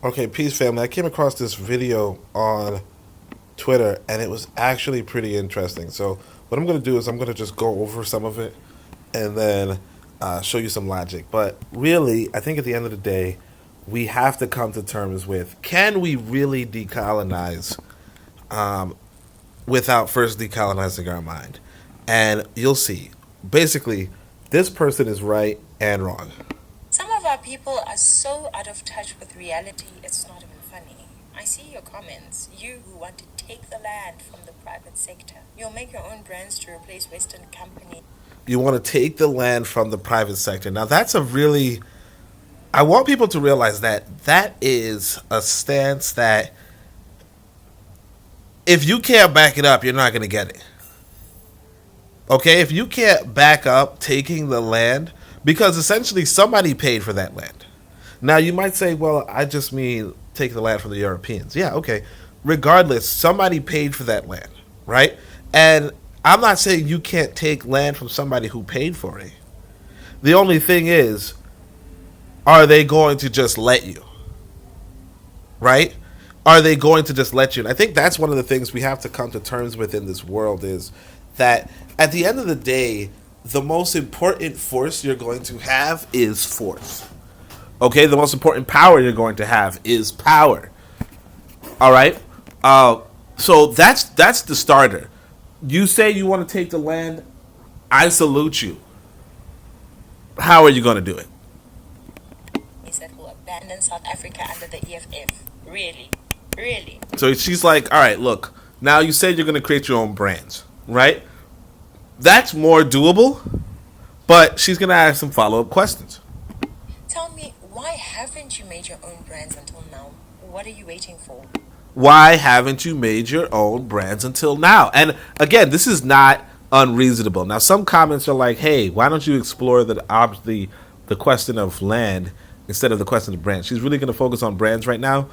Okay, peace family. I came across this video on Twitter and it was actually pretty interesting. So what I'm going to do is I'm going to just go over some of it and then show you some logic. But really, I think at the end of the day, we have to come to terms with, can we really decolonize without first decolonizing our mind? And you'll see. Basically, this person is right and wrong. Some of our people are so out of touch with reality, it's not even funny. I see your comments. You who want to take the land from the private sector. You'll make your own brands to replace Western companies. You want to take the land from the private sector. Now, that's a really, I want people to realize that that is a stance that if you can't back it up, you're not going to get it. Okay? If you can't back up taking the land, because essentially somebody paid for that land. Now, you might say, well, I just mean take the land from the Europeans. Yeah, okay. Regardless, somebody paid for that land, right? And I'm not saying you can't take land from somebody who paid for it. The only thing is, are they going to just let you? Right? Are they going to just let you? And I think that's one of the things we have to come to terms with in this world is that at the end of the day, the most important force you're going to have is force. Okay? The most important power you're going to have is power. All right? So that's the starter. You say you want to take the land, I salute you. How are you going to do it? That will abandon South Africa under the EFF. Really? Really? So she's like, all right, look, now you said you're going to create your own brands, right? That's more doable, but she's going to ask some follow-up questions. Tell me, why haven't you made your own brands until now? What are you waiting for? Why haven't you made your own brands until now? And again, this is not unreasonable. Now, some comments are like, hey, why don't you explore the question of land instead of the question of brands? She's really going to focus on brands right now.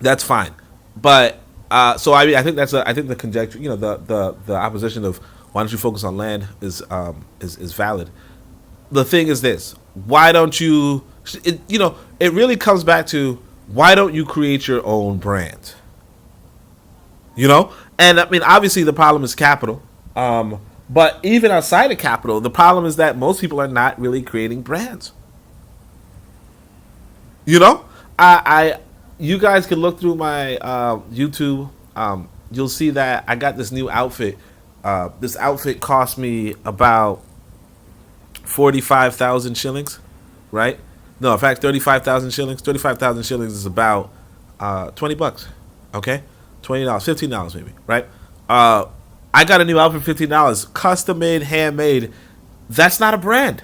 That's fine. But so I think I think the conjecture, the opposition of why don't you focus on land is valid. The thing is this: why don't you? It really comes back to why don't you create your own brand? And I mean, obviously the problem is capital. But even outside of capital, the problem is that most people are not really creating brands. You guys can look through my YouTube. You'll see that I got this new outfit. This outfit cost me about 45,000 shillings, right? No, in fact, 35,000 shillings. 35,000 shillings is about $20. Okay, $20, $15 maybe, right? I got a new outfit for $15, custom made, handmade. That's not a brand.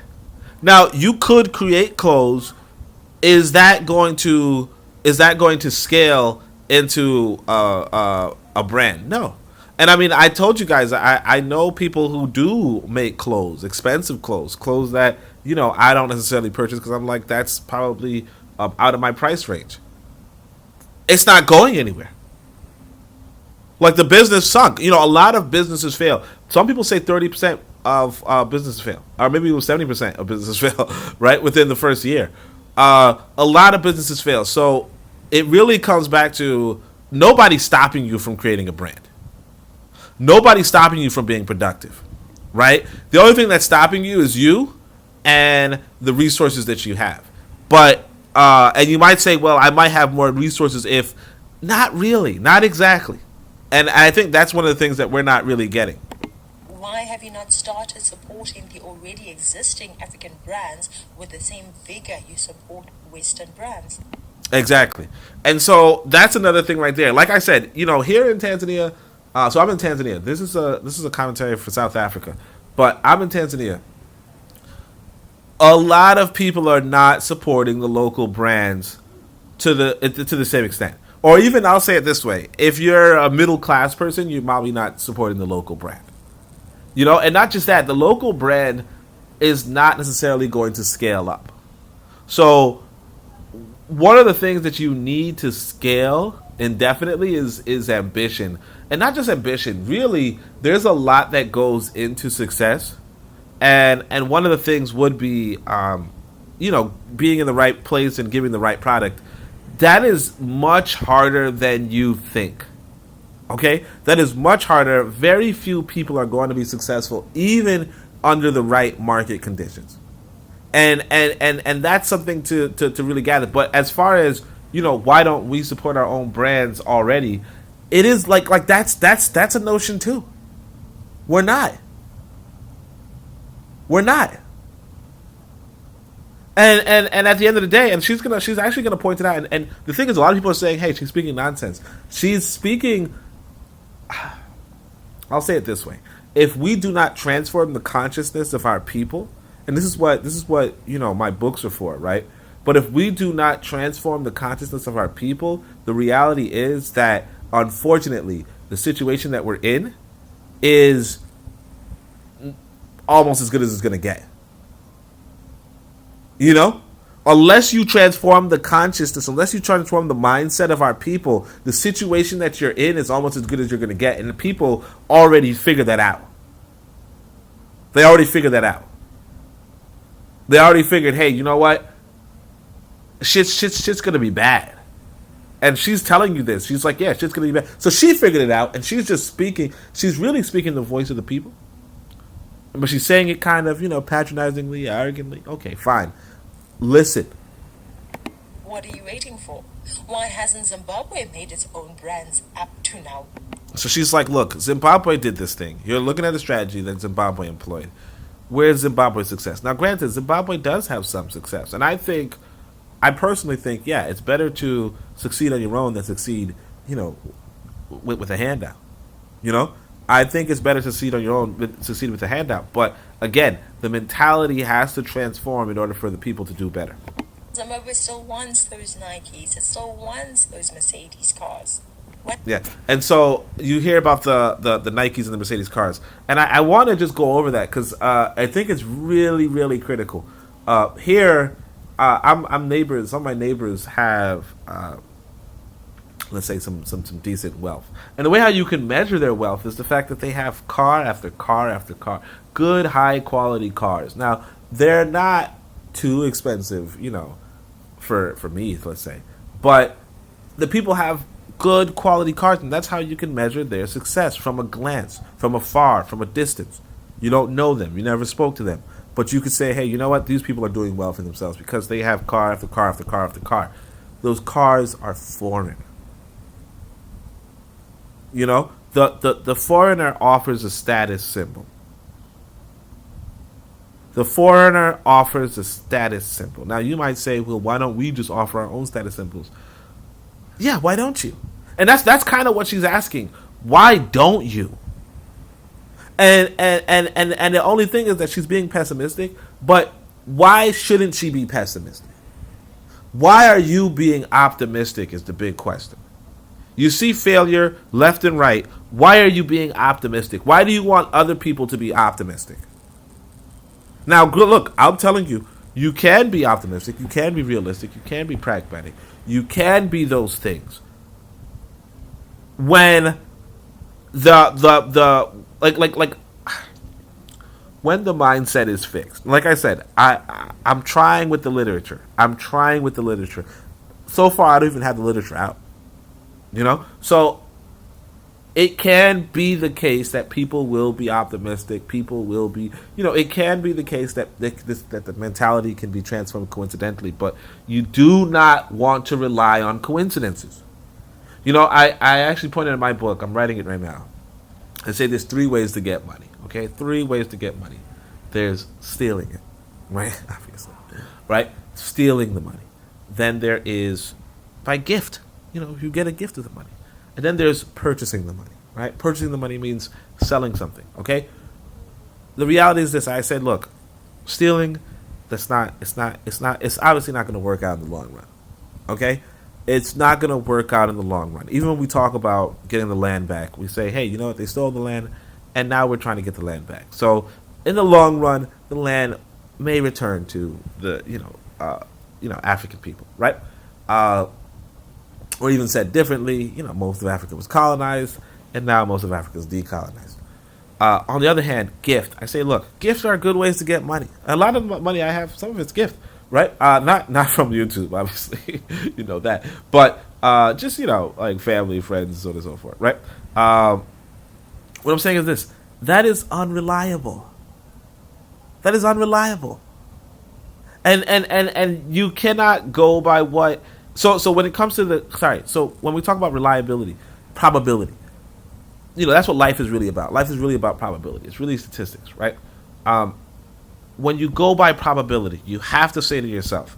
Now you could create clothes. Is that going to scale into a brand? No. And I mean, I told you guys, I know people who do make clothes, expensive clothes that I don't necessarily purchase because I'm like, that's probably out of my price range. It's not going anywhere. Like the business sunk. A lot of businesses fail. Some people say 30% of businesses fail, or maybe it was 70% of businesses fail, right, within the first year. A lot of businesses fail. So it really comes back to nobody's stopping you from creating a brand. Nobody's stopping you from being productive, right? The only thing that's stopping you is you and the resources that you have. But and you might say, well, I might have more resources if not really, not exactly. And I think that's one of the things that we're not really getting. Why have you not started supporting the already existing African brands with the same vigor you support Western brands? Exactly. And so that's another thing right there. Like I said, here in Tanzania, so I'm in Tanzania. This is a commentary for South Africa, but I'm in Tanzania. A lot of people are not supporting the local brands to the same extent. Or even, I'll say it this way: if you're a middle class person, you're probably not supporting the local brand. And not just that, the local brand is not necessarily going to scale up. So one of the things that you need to scale indefinitely is ambition. And not just ambition. Really, there's a lot that goes into success. And one of the things would be, being in the right place and giving the right product. that is much harder than you think. Okay? That is much harder. Very few people are going to be successful, even under the right market conditions. And that's something to really gather. But as far as, why don't we support our own brands already? It is like that's a notion too. We're not. We're not. And at the end of the day, and she's actually gonna point it out. And the thing is, a lot of people are saying, "Hey, she's speaking nonsense." She's speaking. I'll say it this way: if we do not transform the consciousness of our people, and this is what my books are for, right? But if we do not transform the consciousness of our people, the reality is that, unfortunately, the situation that we're in is almost as good as it's gonna get. Unless you transform the consciousness, unless you transform the mindset of our people, the situation that you're in is almost as good as you're going to get. And the people already figured that out. They already figured that out. They already figured, hey, you know what? Shit's going to be bad. And she's telling you this. She's like, yeah, shit's going to be bad. So she figured it out, and she's just speaking. She's really speaking the voice of the people. But she's saying it kind of, patronizingly, arrogantly. Okay, fine. Listen. What are you waiting for? Why hasn't Zimbabwe made its own brands up to now? So she's like, look, Zimbabwe did this thing. You're looking at a strategy that Zimbabwe employed. Where's Zimbabwe's success? Now, granted, Zimbabwe does have some success. And I personally think, yeah, it's better to succeed on your own than succeed, with a handout. I think it's better to succeed on your own, succeed with a handout. But again, the mentality has to transform in order for the people to do better. Zimbabwe still wants those Nikes. It still wants those Mercedes cars. Yeah, and so you hear about the Nikes and the Mercedes cars, and I want to just go over that because I think it's really, really critical. Here, I'm neighbors. Some of my neighbors have. Let's say some decent wealth. And the way how you can measure their wealth is the fact that they have car after car after car. Good, high quality cars. Now, they're not too expensive, for me, let's say. But the people have good quality cars, and that's how you can measure their success, from a glance, from afar, from a distance. You don't know them. You never spoke to them. But you could say, hey, you know what? These people are doing well for themselves because they have car after car after car after car. Those cars are foreign. The foreigner offers a status symbol. The foreigner offers a status symbol. Now, you might say, well, why don't we just offer our own status symbols? Yeah, why don't you? And that's kind of what she's asking. Why don't you? And the only thing is that she's being pessimistic, but why shouldn't she be pessimistic? Why are you being optimistic is the big question. You see failure left and right. Why are you being optimistic? Why do you want other people to be optimistic? Now, look, I'm telling you, you can be optimistic. You can be realistic. You can be pragmatic. You can be those things. When when the mindset is fixed. Like I said, I'm trying with the literature. So far, I don't even have the literature out. So it can be the case that people will be optimistic. People will be, it can be the case that that the mentality can be transformed coincidentally. But you do not want to rely on coincidences. I actually pointed in my book. I'm writing it right now. I say there's 3 ways to get money. Okay, 3 ways to get money. There's stealing it, right? Obviously, right? Stealing the money. Then there is by gift. You get a gift of the money. And then there's purchasing the money, right? Purchasing the money means selling something, okay? The reality is this. I said, look, stealing, it's obviously not going to work out in the long run, okay? It's not going to work out in the long run. Even when we talk about getting the land back, we say, hey, you know what? They stole the land, and now we're trying to get the land back. So in the long run, the land may return to the, African people, right? Or even said differently, most of Africa was colonized, and now most of Africa is decolonized. On the other hand, gift. I say, look, gifts are good ways to get money. A lot of the money I have, some of it's gift, right? Not from YouTube, obviously, you know that, but just like family, friends, so on and so forth, right? What I'm saying is this: that is unreliable. That is unreliable, and you cannot go by what. So when it comes to so when we talk about reliability, probability, that's what life is really about. Life is really about probability. It's really statistics, right? When you go by probability, you have to say to yourself,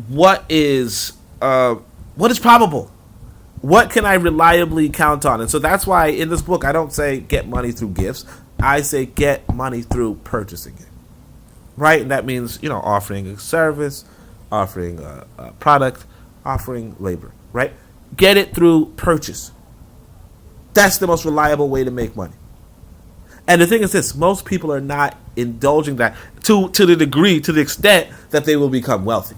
what is probable? What can I reliably count on? And so that's why in this book I don't say get money through gifts. I say get money through purchasing it, right? And that means offering a service, offering a product, offering labor, right? Get it through purchase. That's the most reliable way to make money. And the thing is this: most people are not indulging that to the extent that they will become wealthy.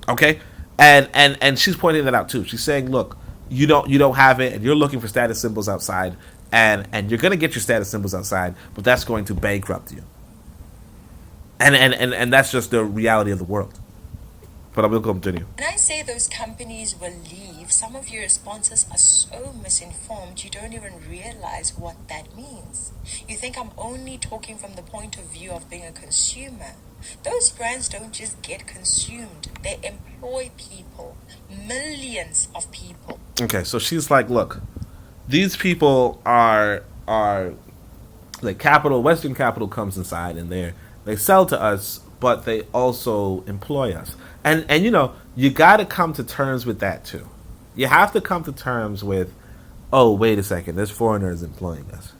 Okay, and she's pointing that out too. She's saying, look, you don't have it, and you're looking for status symbols outside, and you're gonna get your status symbols outside, but that's going to bankrupt you. And that's just the reality of the world. But I will continue. When I say those companies will leave, some of your responses are so misinformed you don't even realize what that means. You think I'm only talking from the point of view of being a consumer. Those brands don't just get consumed, they employ people, millions of people. Okay, so she's like, look, these people are like capital, Western capital comes inside and they sell to us, but they also employ us. And you got to come to terms with that too. You have to come to terms with, oh, wait a second, there's foreigners employing us.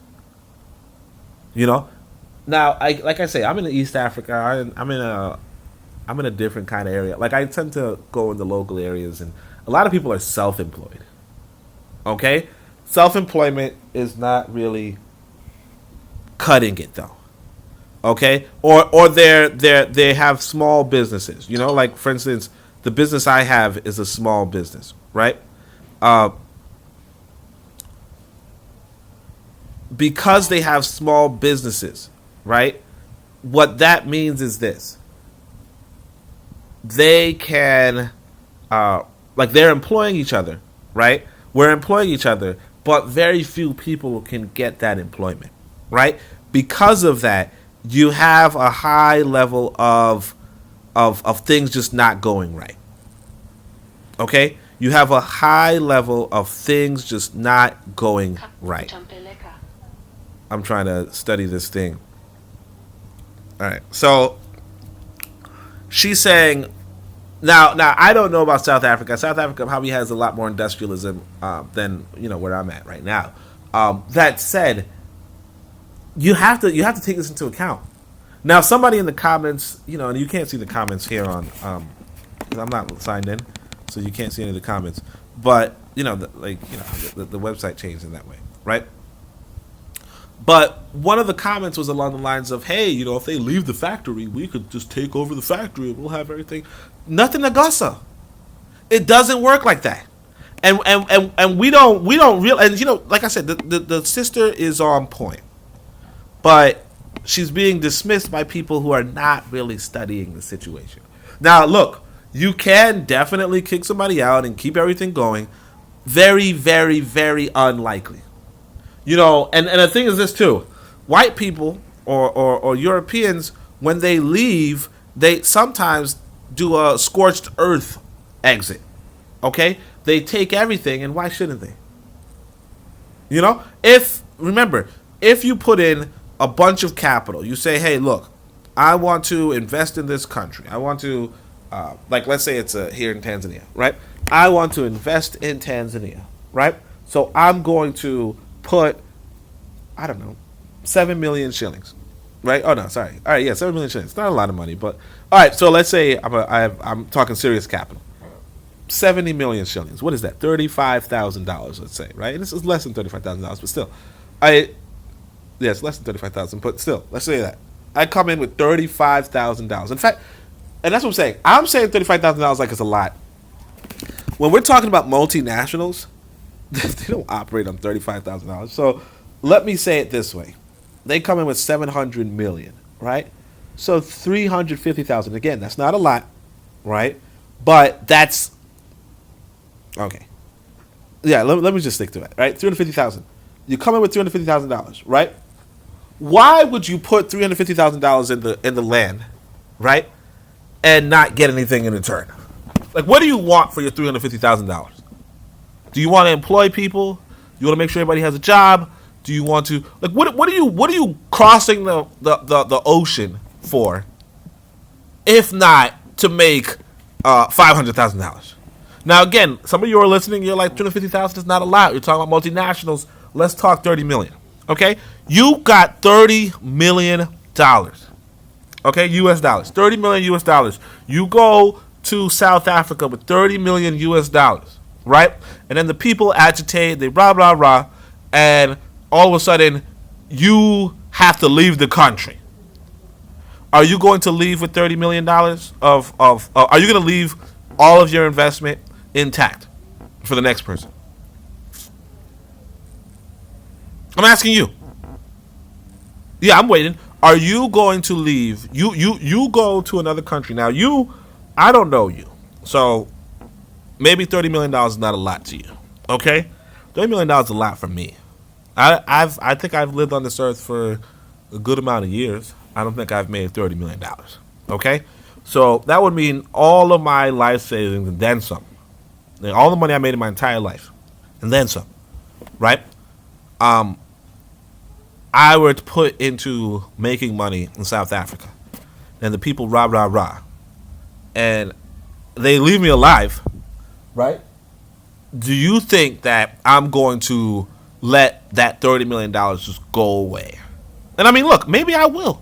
Now, like I say, I'm in East Africa. I'm in a different kind of area. Like I tend to go in the local areas, and a lot of people are self-employed. Okay, self-employment is not really cutting it though. Okay, or they have small businesses. Like for instance, the business I have is a small business, right? Because they have small businesses, right? What that means is this: they can, they're employing each other, right? We're employing each other, but very few people can get that employment, right? Because of that, you have a high level of things just not going right. Okay? You have a high level of things just not going right. I'm trying to study this thing. All right. So she's saying now I don't know about South Africa. South Africa probably has a lot more industrialism than where I'm at right now. That said, you have to take this into account. Now, somebody in the comments, and you can't see the comments here on, because I'm not signed in, so you can't see any of the comments. But the website changed in that way, right? But one of the comments was along the lines of, "Hey, if they leave the factory, we could just take over the factory and we'll have everything." Nothing nagasa. It doesn't work like that. And we don't realize. And like I said, the sister is on point. But she's being dismissed by people who are not really studying the situation. Now, look, you can definitely kick somebody out and keep everything going. Very, very, very unlikely. And the thing is this too. White people or Europeans, when they leave, they sometimes do a scorched earth exit. Okay? They take everything, and why shouldn't they? If you put in a bunch of capital, you say, hey, look, I want to invest in this country. I want to, let's say it's here in Tanzania, right? I want to invest in Tanzania, right? So I'm going to put, 7 million shillings, right? Oh, no, sorry. All right, yeah, 7 million shillings. Not a lot of money, but, all right, so let's say I'm talking serious capital. 70 million shillings. What is that? $35,000, let's say, right? This is less than $35,000, but still. It's less than $35,000, but still, let's say that. I come in with $35,000. In fact, and that's what I'm saying. I'm saying $35,000 like it's a lot. When we're talking about multinationals, they don't operate on $35,000. So let me say it this way. They come in with $700 million, right? So 350,000. Again, that's not a lot, right? But that's okay. Yeah, let me just stick to it, right? 350,000. You come in with $350,000, right? Why would you put $350,000 in the land, right, and not get anything in return? Like, what do you want for your $350,000? Do you want to employ people? You want to make sure everybody has a job? Do you want to what are you crossing the ocean for? If not to make $500,000. Now again, some of you are listening. You're like, 250,000 is not a lot. You're talking about multinationals. Let's talk 30 million. Okay, you got $30 million. Okay, U.S. dollars, 30 million U.S. dollars. You go to South Africa with 30 million U.S. dollars, right? And then the people agitate, they rah rah rah, and all of a sudden you have to leave the country. Are you going to leave with $30 million are you going to leave all of your investment intact for the next person? I'm asking you. Yeah, I'm waiting. Are you going to leave? You go to another country. Now I don't know you. So maybe $30 million is not a lot to you. Okay? $30 million is a lot for me. I think I've lived on this earth for a good amount of years. I don't think I've made $30 million. Okay? So that would mean all of my life savings and then some. All the money I made in my entire life. And then some. Right? I were to put into making money in South Africa. And the people rah, rah, rah. And they leave me alive. Right? Do you think that I'm going to let that $30 million just go away? And I mean, look, maybe I will.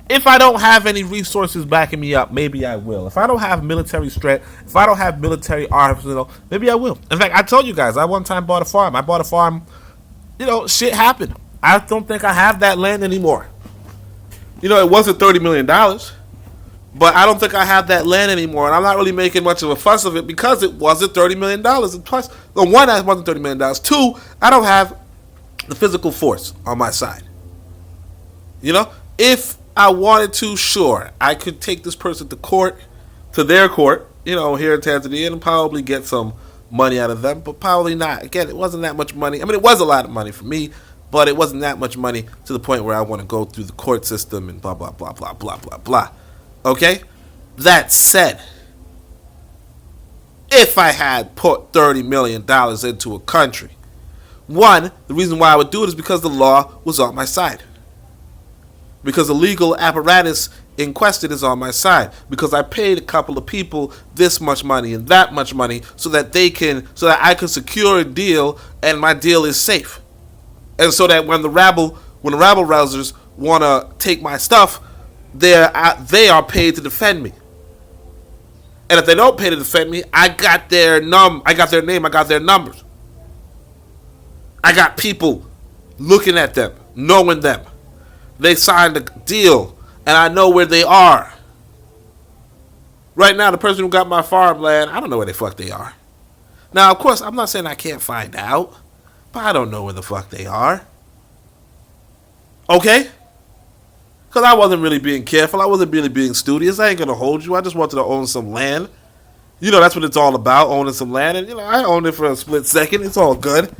If I don't have any resources backing me up, maybe I will. If I don't have military strength, if I don't have military arsenal, maybe I will. In fact, I told you guys, I one time bought a farm. I bought a farm, shit happened. I don't think I have that land anymore. It wasn't $30 million, but I don't think I have that land anymore, and I'm not really making much of a fuss of it because it wasn't $30 million. And plus, one, that wasn't $30 million. Two, I don't have the physical force on my side. If I wanted to, sure, I could take this person to their court, here in Tanzania, and probably get some money out of them, but probably not. Again, it wasn't that much money. I mean, it was a lot of money for me, but it wasn't that much money to the point where I want to go through the court system and blah, blah, blah, blah, blah, blah, blah. Okay? That said, if I had put $30 million into a country, one, the reason why I would do it is because the law was on my side. Because the legal apparatus in question is on my side. Because I paid a couple of people this much money and that much money so that I can secure a deal and my deal is safe. And so that when the rabble rousers want to take my stuff, they are paid to defend me. And if they don't pay to defend me, I got their name, I got their numbers. I got people looking at them, knowing them. They signed a deal, and I know where they are. Right now, the person who got my farmland, I don't know where the fuck they are. Now, of course, I'm not saying I can't find out, but I don't know where the fuck they are. Okay? Because I wasn't really being careful. I wasn't really being studious. I ain't going to hold you. I just wanted to own some land. That's what it's all about, owning some land. And, I owned it for a split second. It's all good.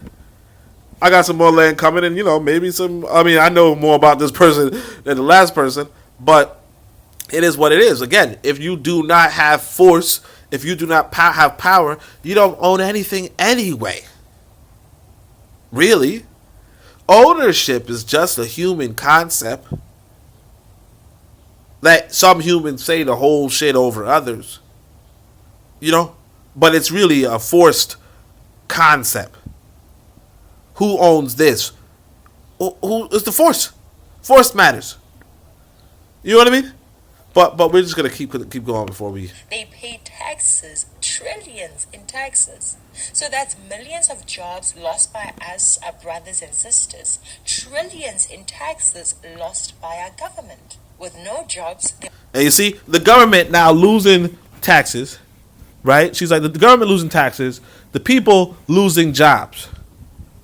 I got some more land coming, and, maybe I know more about this person than the last person, but it is what it is. Again, if you do not have force, if you do not have power, you don't own anything anyway. Really? Ownership is just a human concept that some humans say to hold shit over others. But it's really a forced concept. Who owns this? Who is the force? Force matters. You know what I mean? But we're just gonna keep going before we. They pay taxes, trillions in taxes. So that's millions of jobs lost by us, our brothers and sisters. Trillions in taxes lost by our government. With no jobs. And you see, the government now losing taxes, right? She's like, the government losing taxes, the people losing jobs.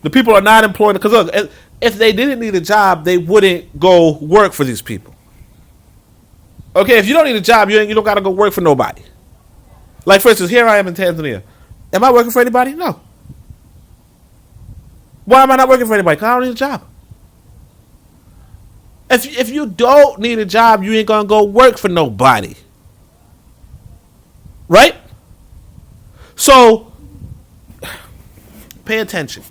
The people are not employed, because look, if they didn't need a job, they wouldn't go work for these people. Okay, if you don't need a job, you don't got to go work for nobody. Like, for instance, here I am in Tanzania. Am I working for anybody? No. Why am I not working for anybody? Because I don't need a job. If you don't need a job, you ain't going to go work for nobody. Right? So, pay attention.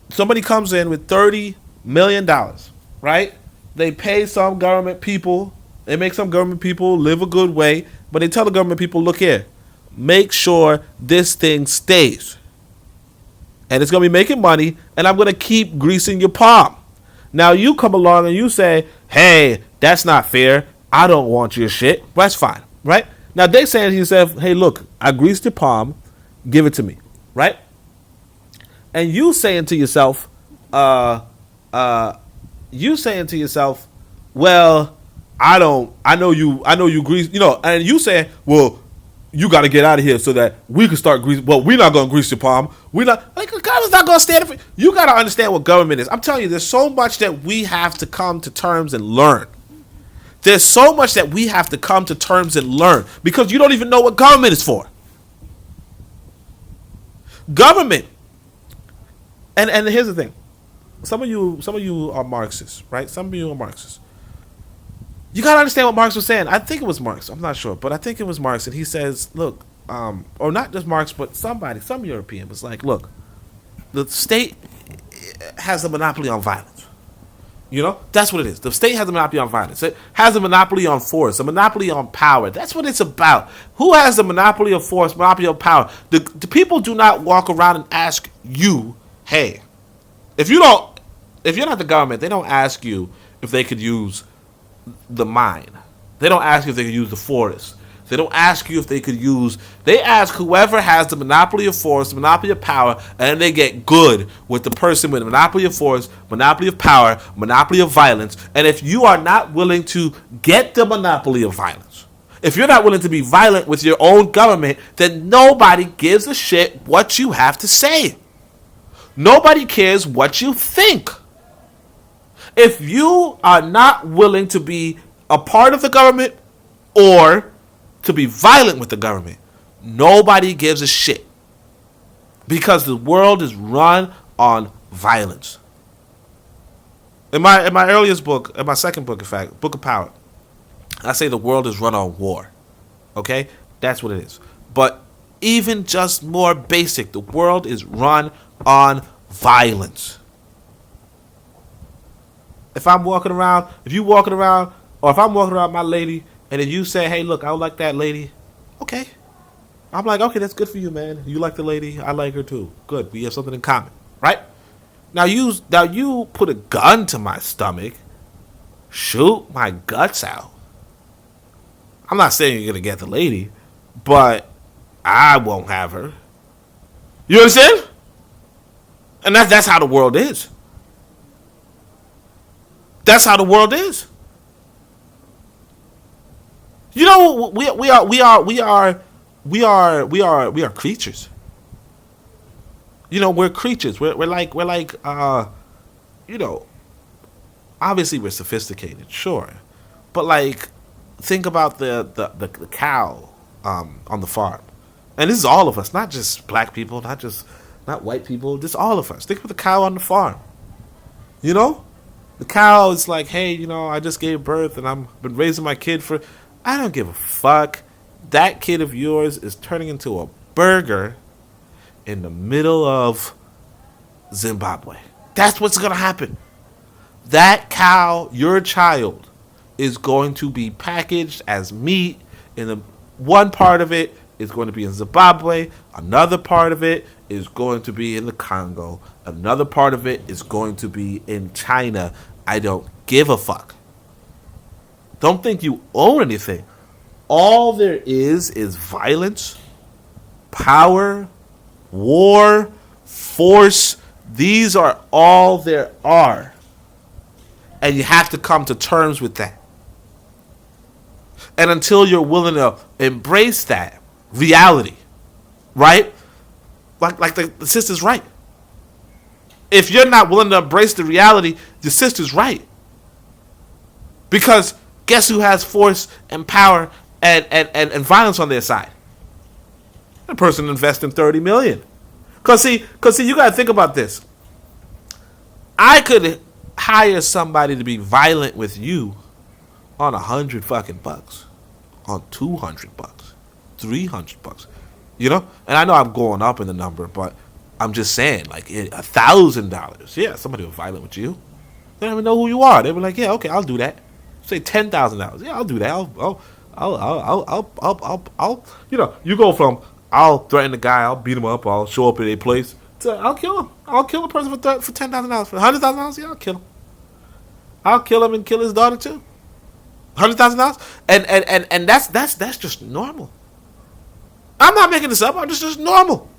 Somebody comes in with $30 million, right? They pay some government people. They make some government people live a good way. But they tell the government people, look here, make sure this thing stays. And it's going to be making money, and I'm going to keep greasing your palm. Now you come along and you say, hey, that's not fair. I don't want your shit. Well, that's fine, right? Now they saying to yourself, hey, look, I greased your palm. Give it to me, right? And you saying to yourself, well, I know you grease, and you saying, well, you got to get out of here so that we can start greasing. Well, we're not going to grease your palm. We're not, like, the government's not going to stand for you. You got to understand what government is. I'm telling you, there's so much that we have to come to terms and learn. There's so much that we have to come to terms and learn because you don't even know what government is for. Government. And here's the thing. Some of you are Marxists, right? Some of you are Marxists. You got to understand what Marx was saying. I think it was Marx. I'm not sure, but I think it was Marx. And he says, look, or not just Marx, but some European was like, look, the state has a monopoly on violence. That's what it is. The state has a monopoly on violence. It has a monopoly on force, a monopoly on power. That's what it's about. Who has the monopoly of force, monopoly of power? The people do not walk around and ask you, hey, if you're not the government, they don't ask you if they could use the mine. They don't ask you if they could use the forest. They don't ask you if they could use. They ask whoever has the monopoly of force, the monopoly of power, and then they get good with the person with the monopoly of force, monopoly of power, monopoly of violence. And if you are not willing to get the monopoly of violence, if you're not willing to be violent with your own government, then nobody gives a shit what you have to say. Nobody cares what you think. If you are not willing to be a part of the government or to be violent with the government, nobody gives a shit. Because the world is run on violence. In my earliest book, in my second book, in fact, Book of Power, I say the world is run on war. Okay? That's what it is. But even just more basic, the world is run on violence. If I'm walking around, or if I'm walking around my lady, and if you say, hey, look, I don't like that lady, okay. I'm like, okay, that's good for you, man. You like the lady, I like her too. Good, we have something in common, right? Now you put a gun to my stomach, shoot my guts out. I'm not saying you're going to get the lady, but I won't have her. You understand? And that's how the world is. That's how the world is. We are creatures. We're creatures. We're like obviously we're sophisticated, sure. But like think about the cow on the farm. And this is all of us, not just black people, not white people, just all of us. Think about the cow on the farm. The cow is like, hey, I just gave birth and I've been raising my kid for... I don't give a fuck. That kid of yours is turning into a burger in the middle of Zimbabwe. That's what's going to happen. That cow, your child, is going to be packaged as meat. One part of it is going to be in Zimbabwe. Another part of it is going to be in the Congo. Another part of it is going to be in China. I don't give a fuck. Don't think you own anything. All there is violence, power, war, force. These are all there are. And you have to come to terms with that. And until you're willing to embrace that reality, right? Like the sister's right. If you're not willing to embrace the reality, the sister's right. Because guess who has force and power and violence on their side? The person investing $30 million. Cause see, you gotta think about this. I could hire somebody to be violent with you on $100 fucking bucks, on $200, $300, you know. And I know I'm going up in the number, but I'm just saying, like $1,000. Yeah, somebody was violent with you. They don't even know who you are. They were like, yeah, okay, I'll do that. Say $10,000. Yeah, I'll do that. I'll. You know, you go from I'll threaten the guy, I'll beat him up, I'll show up at a place. To, I'll kill him. I'll kill a person for $10,000. For $100,000, yeah, I'll kill him. I'll kill him and kill his daughter too. $100,000, and that's just normal. I'm not making this up. I'm just normal.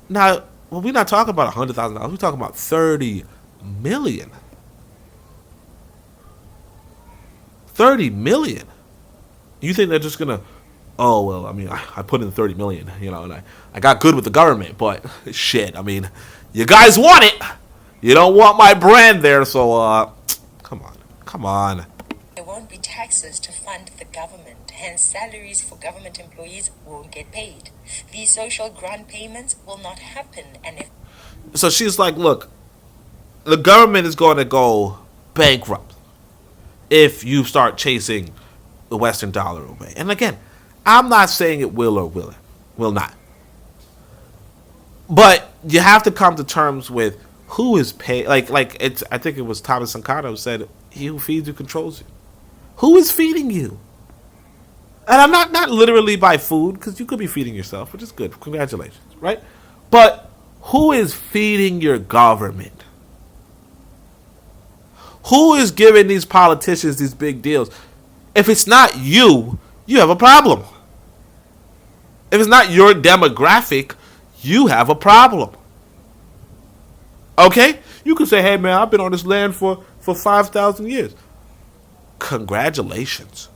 Now, well, we're not talking about $100,000. We're talking about $30 million. $30 million. You think they're just gonna? Oh well, I mean, I put in $30 million, you know, and I got good with the government, but shit, I mean, you guys want it. You don't want my brand there, so come on. There won't be taxes to fund the government, hence salaries for government employees won't get paid. These social grant payments will not happen, and if so, she's like, look, the government is going to go bankrupt if you start chasing the Western dollar away. And again, I'm not saying it will or will not. But you have to come to terms with who is paying. Like it's. I think it was Thomas Sankara who said, "He who feeds you controls you." Who is feeding you? And I'm not literally by food, because you could be feeding yourself, which is good. Congratulations, right? But who is feeding your government? Who is giving these politicians these big deals? If it's not you, you have a problem. If it's not your demographic, you have a problem. Okay? You could say, hey man, I've been on this land for 5,000 years. Congratulations.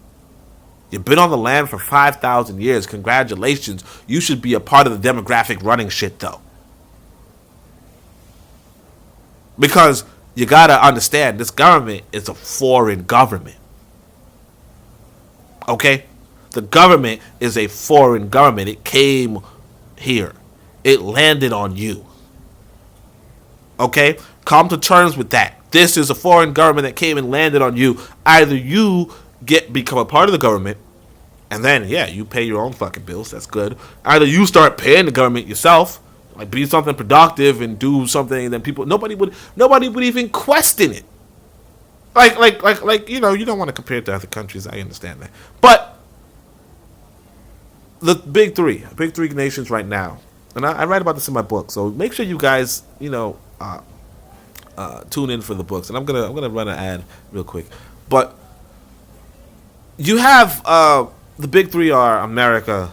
You've been on the land for 5,000 years. Congratulations. You should be a part of the demographic running shit though. Because you gotta understand, this government is a foreign government. Okay? The government is a foreign government. It came here. It landed on you. Okay? Come to terms with that. This is a foreign government that came and landed on you. Either you become a part of the government, and then, yeah, you pay your own fucking bills. That's good. Either you start paying the government yourself, like be something productive and do something, and then nobody would even question it. Like you know, you don't want to compare it to other countries. I understand that, but the big three nations right now, and I write about this in my book. So make sure you guys, you know, tune in for the books. And I'm gonna run an ad real quick, but you have the big three are America,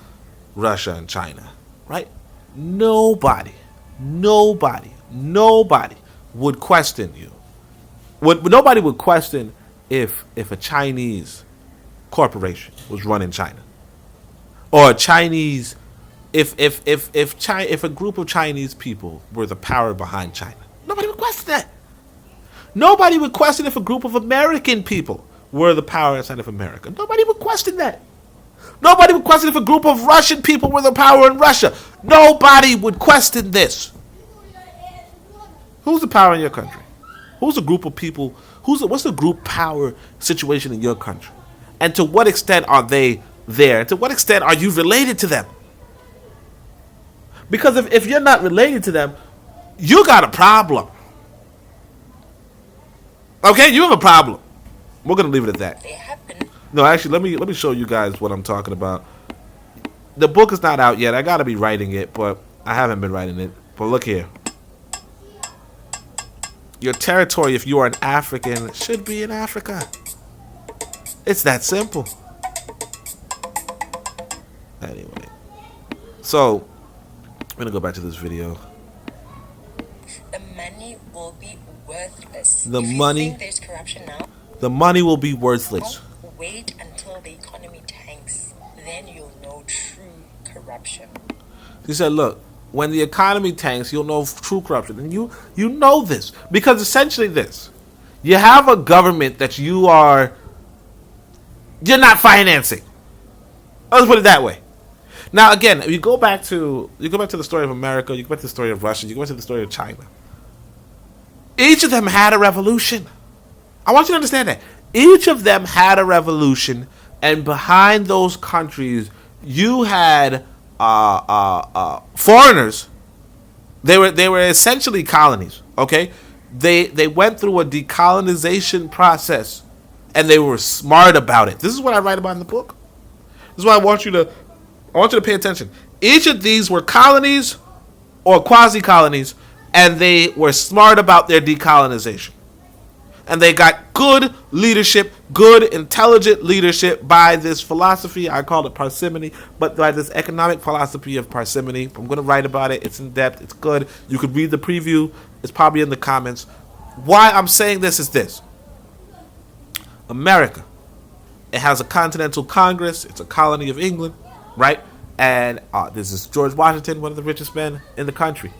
Russia, and China, right? Nobody would question you. Nobody would question if a Chinese corporation was running China, or a Chinese, if a group of Chinese people were the power behind China. Nobody would question that. Nobody would question if a group of American people were the power inside of America. Nobody would question that. Nobody would question if a group of Russian people were the power in Russia. Nobody would question this. Who's the power in your country? Who's a group of people? What's the group power situation in your country? And to what extent are they there? And to what extent are you related to them? Because if you're not related to them, you got a problem. Okay, you have a problem. We're gonna leave it at that. No, actually, let me show you guys what I'm talking about. The book is not out yet. I gotta be writing it, but I haven't been writing it. But look here. Your territory, if you are an African, should be in Africa. It's that simple. Anyway. So, I'm going to go back to this video. The money will be worthless. The if money, you think there's corruption now, the money will be worthless. Wait until the economy tanks. Then you'll know true corruption. He said, look, when the economy tanks, you'll know true corruption. And you know this. Because essentially this. You have a government that you're not financing. Let's put it that way. Now, again, you go back to the story of America, you go back to the story of Russia, you go back to the story of China. Each of them had a revolution. I want you to understand that. Each of them had a revolution, and behind those countries, you had foreigners. They were essentially colonies. Okay, they went through a decolonization process, and they were smart about it. This is what I write about in the book. This is why I want you to pay attention. Each of these were colonies or quasi-colonies, and they were smart about their decolonization. And they got good leadership, good, intelligent leadership by this philosophy. I call it parsimony, but by this economic philosophy of parsimony. I'm going to write about it. It's in depth. It's good. You could read the preview. It's probably in the comments. Why I'm saying this is this. America, it has a continental Congress. It's a colony of England, right? And this is George Washington, one of the richest men in the country.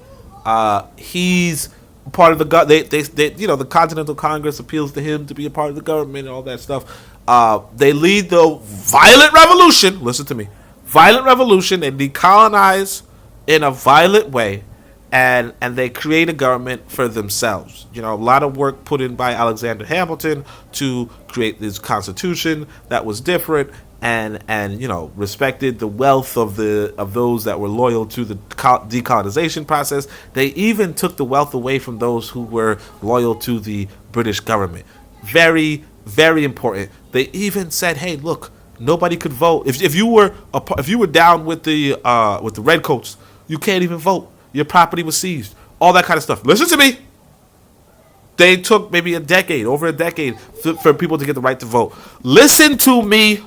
He's part of the the Continental Congress appeals to him to be a part of the government and all that stuff. They lead the violent revolution. Listen to me, violent revolution, and decolonize in a violent way, and they create a government for themselves. You know, a lot of work put in by Alexander Hamilton to create this constitution that was different. And respected the wealth of those that were loyal to the decolonization process. They even took the wealth away from those who were loyal to the British government. Very, very important. They even said, "Hey, look, nobody could vote. If you were down with the redcoats, you can't even vote. Your property was seized. All that kind of stuff." Listen to me. They took maybe over a decade, for people to get the right to vote. Listen to me.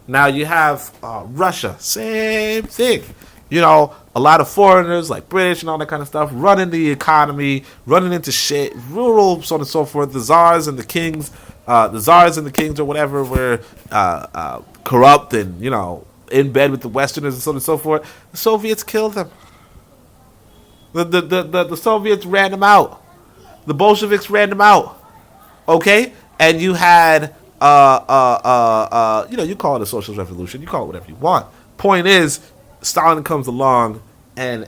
Now you have Russia, same thing. You know, a lot of foreigners like British and all that kind of stuff running the economy, running into shit, rural, so on and so forth. The czars and the kings or whatever were corrupt and, in bed with the Westerners and so on and so forth. The Soviets killed them. The Soviets ran them out. The Bolsheviks ran them out. Okay? And you had you call it a socialist revolution, you call it whatever you want. Point is, Stalin comes along and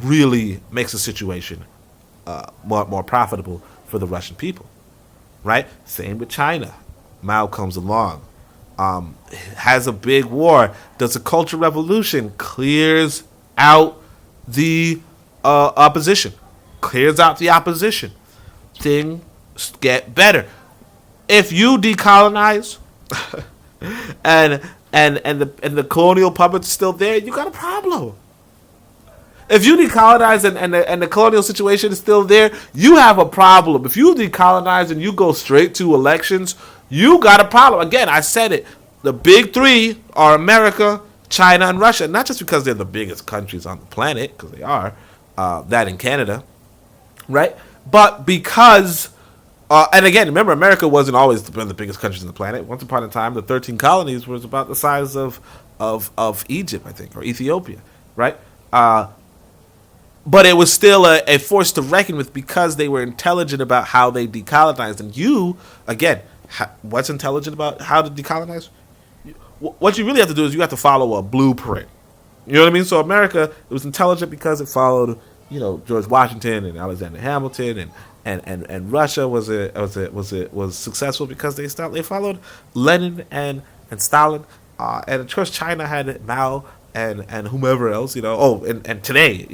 really makes the situation more profitable for the Russian people, right? Same with China. Mao comes along, has a big war, does a cultural revolution, clears out the opposition, things get better. If you decolonize and the colonial puppet's still there, you got a problem. If you decolonize and the colonial situation is still there, you have a problem. If you decolonize and you go straight to elections, you got a problem. Again, I said it. The big three are America, China, and Russia. Not just because they're the biggest countries on the planet, because they are, that in Canada, right? But because... and again, remember, America wasn't always one of the biggest countries on the planet. Once upon a time, the 13 colonies was about the size of Egypt, I think, or Ethiopia, right? But it was still a force to reckon with because they were intelligent about how they decolonized. And you, again, what's intelligent about how to decolonize? What you really have to do is you have to follow a blueprint. You know what I mean? So America, it was intelligent because it followed, George Washington and Alexander Hamilton, and Russia was successful because they followed Lenin and Stalin, and of course China had Mao and whomever else, and today,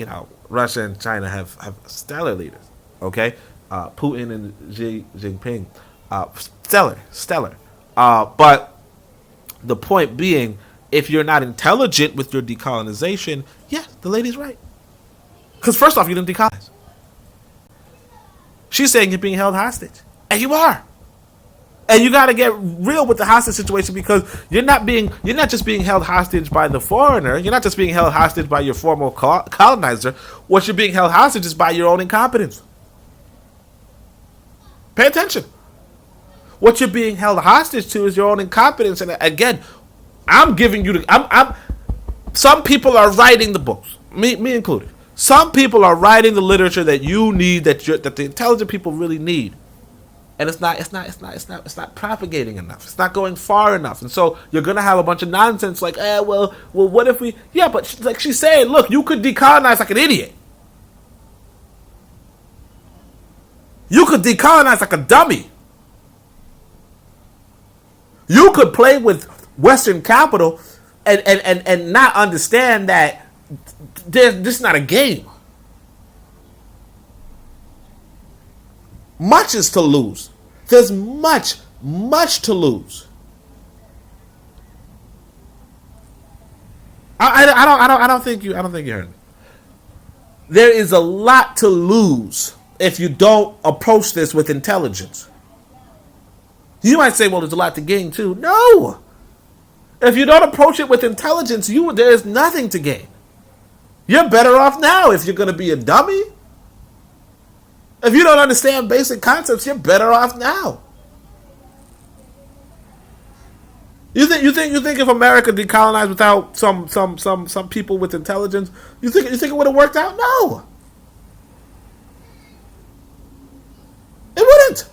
Russia and China have stellar leaders, okay? Putin and Xi Jinping, stellar. But the point being, if you're not intelligent with your decolonization, yeah, the lady's right. Because first off, you didn't decolonize. She's saying you're being held hostage. And you are. And you got to get real with the hostage situation, because you're not just being held hostage by the foreigner. You're not just being held hostage by your former colonizer. What you're being held hostage is by your own incompetence. Pay attention. What you're being held hostage to is your own incompetence. And again, I'm giving you some people are writing the books, me included. Some people are writing the literature that you need, that the intelligent people really need. and it's not propagating enough. It's not going far enough, and so you're gonna have a bunch of nonsense like, well, what if we? Yeah, but like she's saying, look, you could decolonize like an idiot. You could decolonize like a dummy. You could play with Western capital and not understand that this is not a game. Much is to lose. There's much to lose. I don't think you heard me. There is a lot to lose if you don't approach this with intelligence. You might say, well, there's a lot to gain too. No. If you don't approach it with intelligence, there is nothing to gain. You're better off now if you're going to be a dummy. If you don't understand basic concepts, you're better off now. You think if America decolonized without some people with intelligence, you think it would have worked out? No. It wouldn't.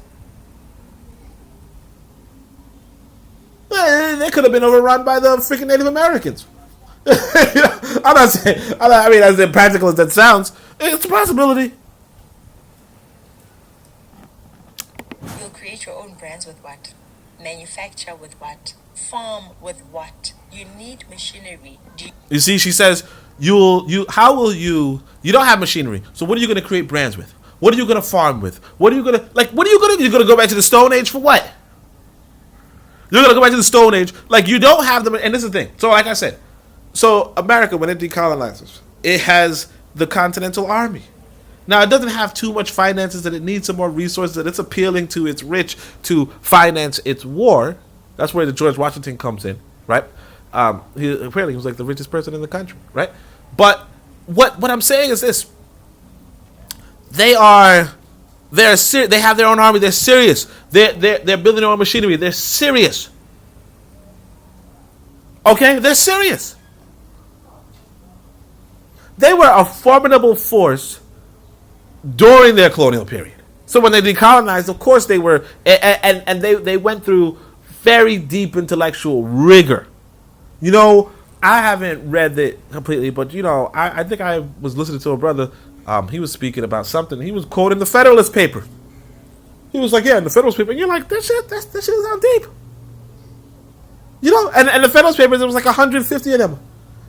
They could have been overrun by the freaking Native Americans. I'm not saying. I mean, as impractical as that sounds, it's a possibility. You'll create your own brands with what? Manufacture with what? Farm with what? You need machinery. You see, she says, you don't have machinery. So what are you going to create brands with? What are you going to farm with? You're going to go back to the Stone Age for what? You're going to go back to the Stone Age. Like, you don't have them. And this is the thing. So, like I said, so America, when it decolonizes, it has the Continental Army. Now, it doesn't have too much finances, and it needs some more resources, and it's appealing to its rich to finance its war. That's where the George Washington comes in, right? He was like the richest person in the country, right? But what I'm saying is this: they have their own army. They're serious. They're building their own machinery. They're serious. Okay, they're serious. They were a formidable force during their colonial period. So when they decolonized, of course they were, and they went through very deep intellectual rigor. You know, I haven't read it completely, but you know, I think I was listening to a brother. He was speaking about something. He was quoting the Federalist paper. He was like, "Yeah, in the Federalist paper," and you're like, "That shit is out deep." You know, and the Federalist papers, there was like 150 of them.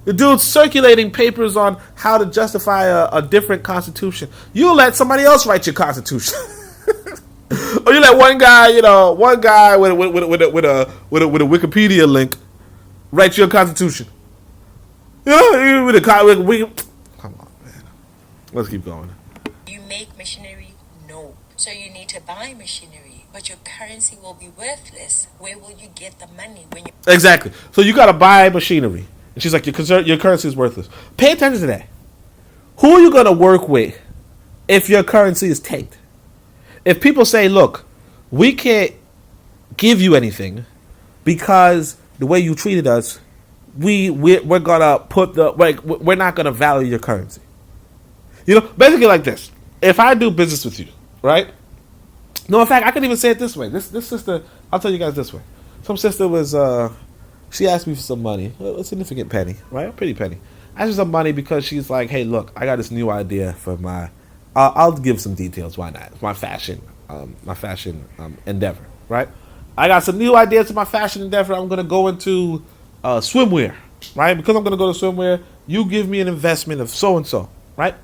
The dude's circulating papers on how to justify a different constitution. You let somebody else write your constitution, or you let one guy with a Wikipedia link write your constitution. You know, come on, man. Let's keep going. You make machinery? No. So you need to buy machinery, but your currency will be worthless. Where will you get the money when you? Exactly. So you got to buy machinery. And she's like, your currency is worthless. Pay attention to that. Who are you going to work with if your currency is tanked? If people say, look, we can't give you anything because the way you treated us, we're going to put we're not going to value your currency. You know, basically like this. If I do business with you, right? No, in fact, I can even say it this way. This sister, I'll tell you guys this way. Some sister was... she asked me for some money, a significant penny, right? A pretty penny. I asked her some money because she's like, hey, look, I got this new idea for my, I'll give some details, why not? It's my fashion endeavor, right? I got some new ideas for my fashion endeavor. I'm going to go into swimwear, right? Because I'm going to go to swimwear, you give me an investment of so-and-so, right?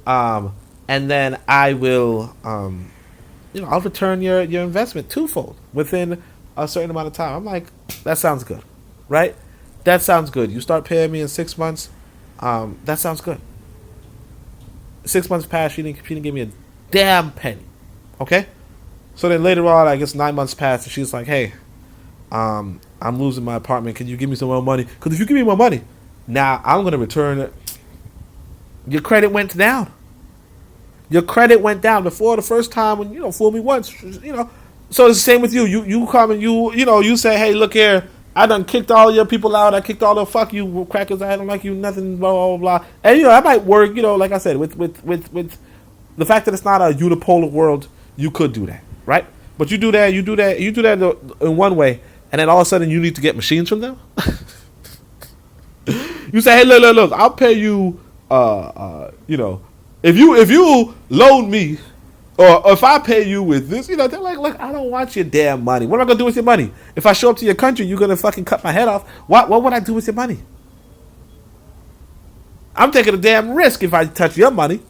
And then I will, I'll return your investment twofold within a certain amount of time. I'm like, that sounds good. Right? That sounds good. You start paying me in 6 months. That sounds good. 6 months passed. She didn't give me a damn penny. Okay? So then later on, I guess 9 months passed, and she's like, hey, I'm losing my apartment. Can you give me some more money? Because if you give me more money, now I'm going to return it. Your credit went down. Your credit went down before the first time when, fool me once, So it's the same with you. You come and you say, hey, look here. I done kicked all your people out. I kicked all the fuck you crackers. I don't like you. Nothing. Blah blah blah. And that might work. Like I said, with the fact that it's not a unipolar world, you could do that, right? But you do that in one way, and then all of a sudden you need to get machines from them. You say, hey, look, I'll pay you. If you loan me, or if I pay you with this, they're like, look, I don't want your damn money. What am I gonna do with your money? If I show up to your country, you're gonna fucking cut my head off. What would I do with your money? I'm taking a damn risk if I touch your money.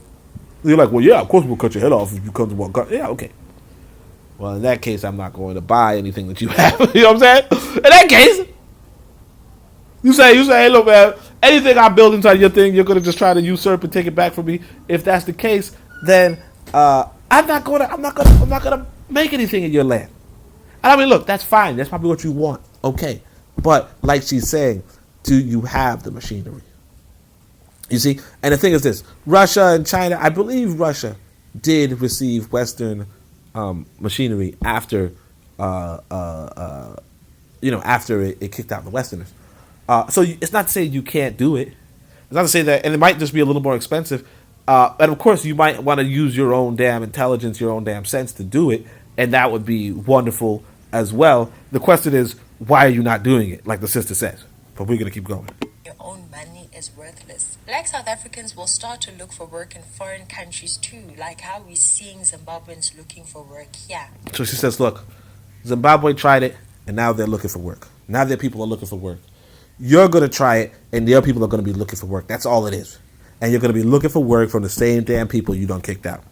You're like, well, yeah, of course we'll cut your head off if you come to one country. Yeah, okay. Well, in that case, I'm not going to buy anything that you have. You know what I'm saying? In that case, you say, hey, look, man, anything I build inside your thing, you're gonna just try to usurp and take it back from me. If that's the case, then I'm not gonna make anything in your land. And I mean, look, that's fine. That's probably what you want. Okay, but like she's saying, do you have the machinery? You see, and the thing is this: Russia and China. I believe Russia did receive Western machinery after after it kicked out the Westerners. So it's not to say you can't do it. It's not to say that, and it might just be a little more expensive. And of course, you might want to use your own damn intelligence, your own damn sense to do it, and that would be wonderful as well. The question is, why are you not doing it, like the sister says? But we're gonna keep going. Your own money is worthless. Black South Africans will start to look for work in foreign countries too, like how we're seeing Zimbabweans looking for work here. So she says, look, Zimbabwe tried it, and now they're looking for work. Now their people are looking for work. You're going to try it, and their people are going to be looking for work. That's all it is. And you're going to be looking for work from the same damn people you done kicked out.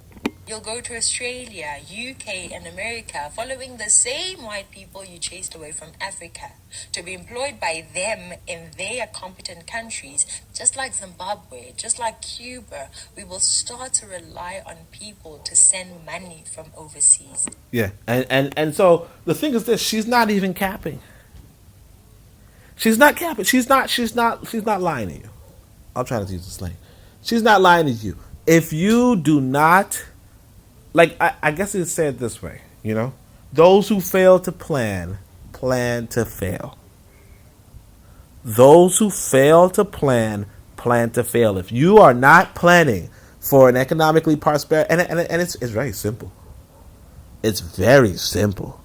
You'll go to Australia, UK, and America, following the same white people you chased away from Africa, to be employed by them in their competent countries. Just like Zimbabwe, just like Cuba, we will start to rely on people to send money from overseas. Yeah, and so the thing is this: she's not even capping. She's not capping. She's not lying to you. I'll try to use the slang. She's not lying to you. If you do not, like, I guess it's said this way, those who fail to plan to fail. Those who fail to plan to fail. If you are not planning for an economically prosperous, and it's very simple. It's very simple.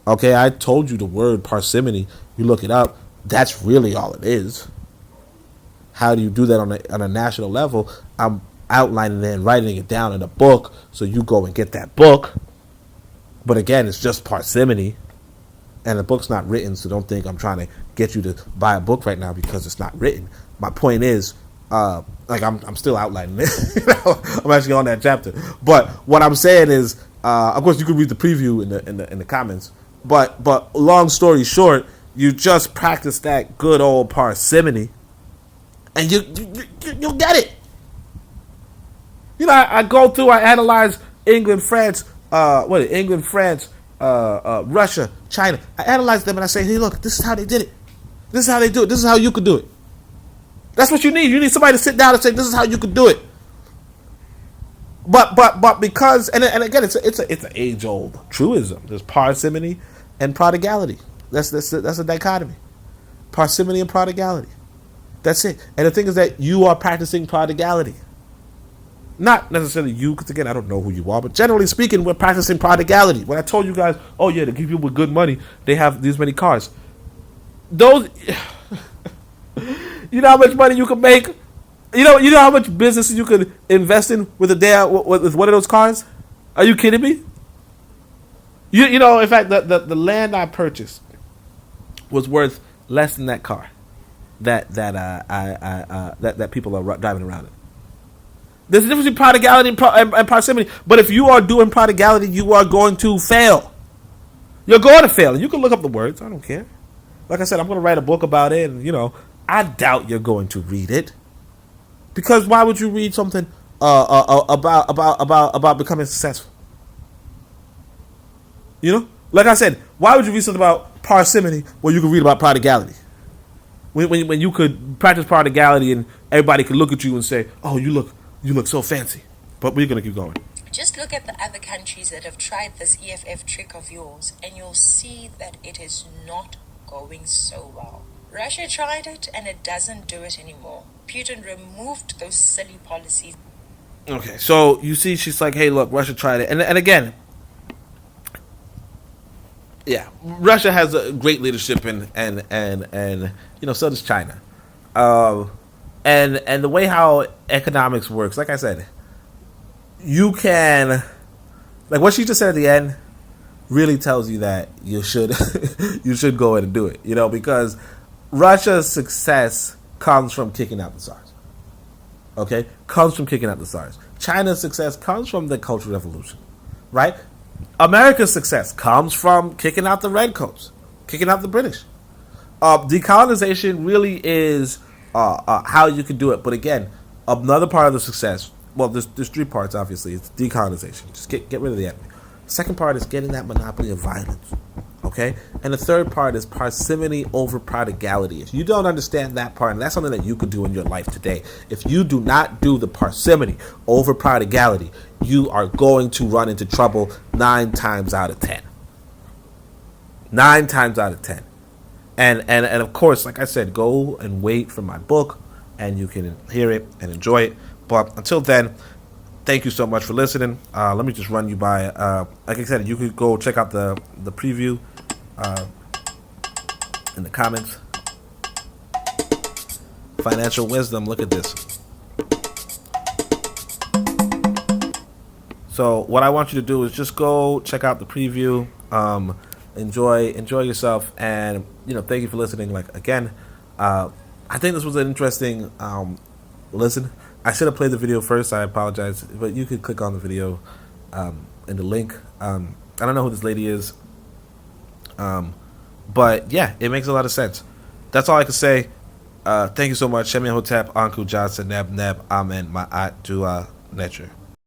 Okay, I told you the word parsimony. You look it up. That's really all it is. How do you do that on a national level? I'm outlining it and writing it down in a book, so you go and get that book. But again, it's just parsimony, and the book's not written, so don't think I'm trying to get you to buy a book right now because it's not written. My point is, I'm still outlining it. I'm actually on that chapter. But what I'm saying is, of course, you can read the preview in the comments. But long story short, you just practice that good old parsimony, and you'll get it. I go through, I analyze England, France, Russia, China. I analyze them and I say, hey, look, this is how they did it. This is how they do it. This is how you could do it. That's what you need. You need somebody to sit down and say, this is how you could do it. But because, and again, it's an age old truism. There's parsimony and prodigality. That's a dichotomy. Parsimony and prodigality. That's it. And the thing is that you are practicing prodigality. Not necessarily you, because again, I don't know who you are, but generally speaking, we're practicing prodigality. When I told you guys, oh yeah, to give people with good money, they have these many cars. Those, you know how much money you can make? You know how much business you could invest in with with one of those cars? Are you kidding me? In fact, the land I purchased was worth less than that car that people are driving around in. There's a difference between prodigality and parsimony. But if you are doing prodigality, you are going to fail. You're going to fail. And you can look up the words. I don't care. Like I said, I'm going to write a book about it. And, I doubt you're going to read it. Because why would you read something about becoming successful? Like I said, why would you read something about parsimony when you can read about prodigality? When you could practice prodigality and everybody could look at you and say, oh, you look so fancy. But we're going to keep going. Just look at the other countries that have tried this EFF trick of yours, and you'll see that it is not going so well. Russia tried it, and it doesn't do it anymore. Putin removed those silly policies. Okay, so you see, she's like, hey, look, Russia tried it. And again, Yeah, Russia has a great leadership, and so does China. Uh, and the way how economics works, like I said, you can, like what she just said at the end really tells you that you should you should go in and do it. Because Russia's success comes from kicking out the SARS. Okay, comes from kicking out the SARS. China's success comes from the Cultural Revolution, right? America's success comes from kicking out the redcoats, kicking out the British. Decolonization really is how you can do it. But again, another part of the success. Well, there's three parts. Obviously, it's decolonization. Just get rid of the enemy. Second part is getting that monopoly of violence. Okay, and the third part is parsimony over prodigality. If you don't understand that part, and that's something that you could do in your life today, if you do not do the parsimony over prodigality, you are going to run into trouble 9 times out of 10. 9 times out of 10. And of course, like I said, go and wait for my book, and you can hear it and enjoy it. But until then, thank you so much for listening. Let me just run you by. Like I said, you could go check out the preview in the comments. Financial wisdom. Look at this. So what I want you to do is just go check out the preview. Enjoy yourself, and thank you for listening. Like again, I think this was an interesting listen. I should have played the video first. I apologize, but you could click on the video in the link. I don't know who this lady is, but yeah, it makes a lot of sense. That's all I can say. Thank you so much. Shemi Hotep, Anku Johnson, Neb, Amen, Ma'at, Dua, Nature.